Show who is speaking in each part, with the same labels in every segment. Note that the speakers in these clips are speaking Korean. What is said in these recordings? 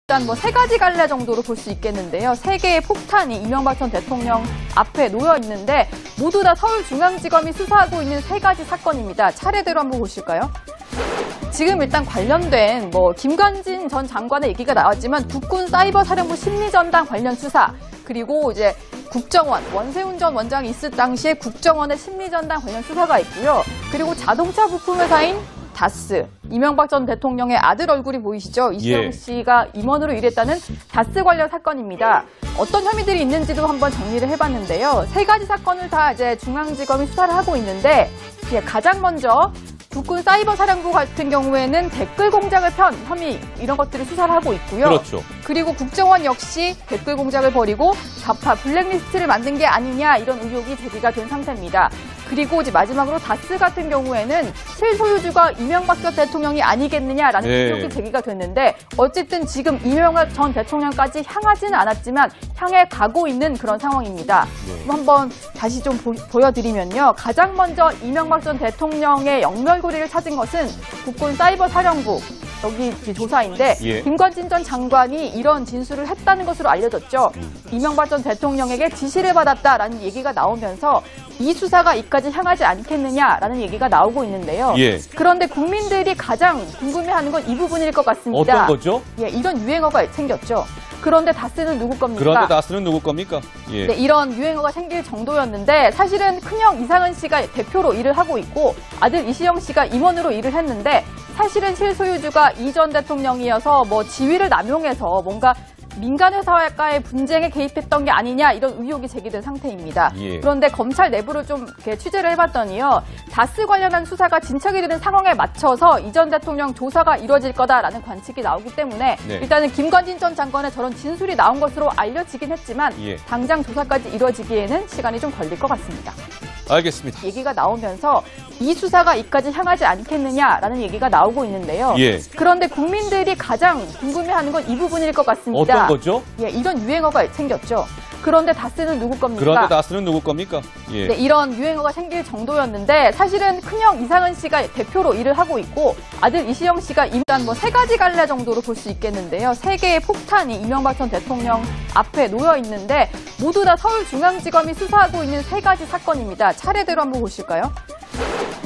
Speaker 1: 일단 뭐 세 가지 갈래 정도로 볼 수 있겠는데요. 세 개의 폭탄이 이명박 전 대통령 앞에 놓여 있는데 모두 다 서울중앙지검이 수사하고 있는 세 가지 사건입니다. 차례대로 한번 보실까요? 지금 일단 관련된 김관진 전 장관의 얘기가 나왔지만 국군 사이버사령부 심리전당 관련 수사, 그리고 이제 국정원, 원세훈 전 원장이 있을 당시에 국정원의 심리전당 관련 수사가 있고요. 그리고 자동차 부품회사인 다스, 이명박 전 대통령의 아들 얼굴이 보이시죠? 이수영 씨가 임원으로 일했다는 다스 관련 사건입니다. 어떤 혐의들이 있는지도 한번 정리를 해봤는데요. 세 가지 사건을 다 이제 중앙지검이 수사를 하고 있는데, 가장 먼저 국군 사이버사령부 같은 경우에는 댓글 공작을 편 혐의, 이런 것들을 수사를 하고 있고요.
Speaker 2: 그렇죠.
Speaker 1: 그리고 국정원 역시 댓글 공작을 벌이고 좌파 블랙리스트를 만든 게 아니냐, 이런 의혹이 제기가 된 상태입니다. 그리고 이제 마지막으로 다스 같은 경우에는 실소유주가 이명박 전 대통령이 아니겠느냐라는 의혹이 제기가 됐는데, 어쨌든 지금 이명박 전 대통령까지 향하지는 않았지만 향해 가고 있는 그런 상황입니다. 한번 다시 좀 보여드리면요. 가장 먼저 이명박 전 대통령의 연결고리를 찾은 것은 국군 사이버사령부, 여기 조사인데 김관진 전 장관이 이런 진술을 했다는 것으로 알려졌죠. 이명박 전 대통령에게 지시를 받았다라는 얘기가 나오면서 이 수사가 이까지 향하지 않겠느냐라는 얘기가 나오고 있는데요. 그런데 국민들이 가장 궁금해하는 건 이 부분일 것 같습니다.
Speaker 2: 어떤 거죠?
Speaker 1: 이런 유행어가 생겼죠. 그런데 다스는 누구 겁니까?
Speaker 2: 그런데 다스는 누구 겁니까?
Speaker 1: 네, 이런 유행어가 생길 정도였는데, 사실은 큰형 이상은 씨가 대표로 일을 하고 있고 아들 이시영 씨가 임원으로 일을 했는데, 사실은 실소유주가 이 전 대통령이어서 지위를 남용해서 뭔가 민간 회사와의 분쟁에 개입했던 게 아니냐, 이런 의혹이 제기된 상태입니다. 그런데 검찰 내부를 좀 이렇게 취재를 해봤더니요, 다스 관련한 수사가 진척이 되는 상황에 맞춰서 이 전 대통령 조사가 이루어질 거다라는 관측이 나오기 때문에 일단은 김관진 전 장관의 저런 진술이 나온 것으로 알려지긴 했지만 당장 조사까지 이루어지기에는 시간이 좀 걸릴 것 같습니다.
Speaker 2: 알겠습니다.
Speaker 1: 얘기가 나오면서 이 수사가 이까지 향하지 않겠느냐라는 얘기가 나오고 있는데요. 그런데 국민들이 가장 궁금해하는 건 이 부분일 것 같습니다.
Speaker 2: 어떤 거죠?
Speaker 1: 이런 유행어가 생겼죠. 그런데 다스는 누구 겁니까?
Speaker 2: 그런데 다스는 누구 겁니까?
Speaker 1: 네, 이런 유행어가 생길 정도였는데, 사실은 큰형 이상은 씨가 대표로 일을 하고 있고 아들 이시영 씨가 일단 세 가지 갈래 정도로 볼 수 있겠는데요. 세 개의 폭탄이 이명박 전 대통령 앞에 놓여 있는데 모두 다 서울중앙지검이 수사하고 있는 세 가지 사건입니다. 차례대로 한번 보실까요?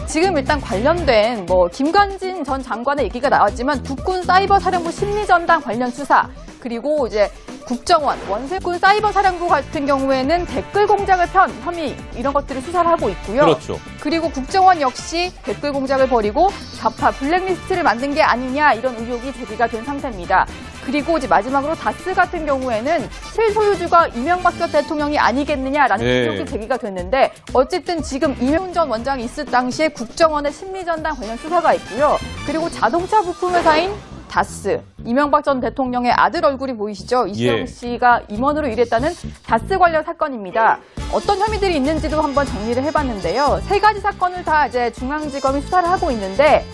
Speaker 1: 지금 일단 관련된 김관진 전 장관의 얘기가 나왔지만 국군 사이버사령부 심리전당 관련 수사, 그리고 이제 국정원, 원세훈 사이버사령부 같은 경우에는 댓글 공작을 편 혐의, 이런 것들을 수사를 하고 있고요.
Speaker 2: 그렇죠.
Speaker 1: 그리고 국정원 역시 댓글 공작을 벌이고 좌파 블랙리스트를 만든 게 아니냐, 이런 의혹이 제기가 된 상태입니다. 그리고 이제 마지막으로 다스 같은 경우에는 실소유주가 이명박 전 대통령이 아니겠느냐라는 의혹이 제기가 됐는데, 어쨌든 지금 이명훈 전 원장이 있을 당시에 국정원의 심리전당 관련 수사가 있고요. 그리고 자동차 부품회사인 다스, 이명박 전 대통령의 아들 얼굴이 보이시죠? 이수영 씨가 임원으로 일했다는 다스 관련 사건입니다. 어떤 혐의들이 있는지도 한번 정리를 해봤는데요. 세 가지 사건을 다 이제 중앙지검이 수사를 하고 있는데,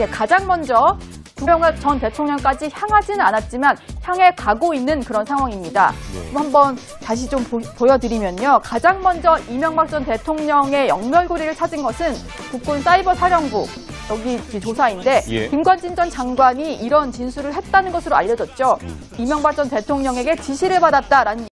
Speaker 1: 가장 먼저 이명박 전 대통령까지 향하지는 않았지만 향해 가고 있는 그런 상황입니다. 한번 다시 좀 보여드리면요. 가장 먼저 이명박 전 대통령의 연결고리를 찾은 것은 국군 사이버사령부, 여기 조사인데 김관진 전 장관이 이런 진술을 했다는 것으로 알려졌죠. 이명박 전 대통령에게 지시를 받았다라는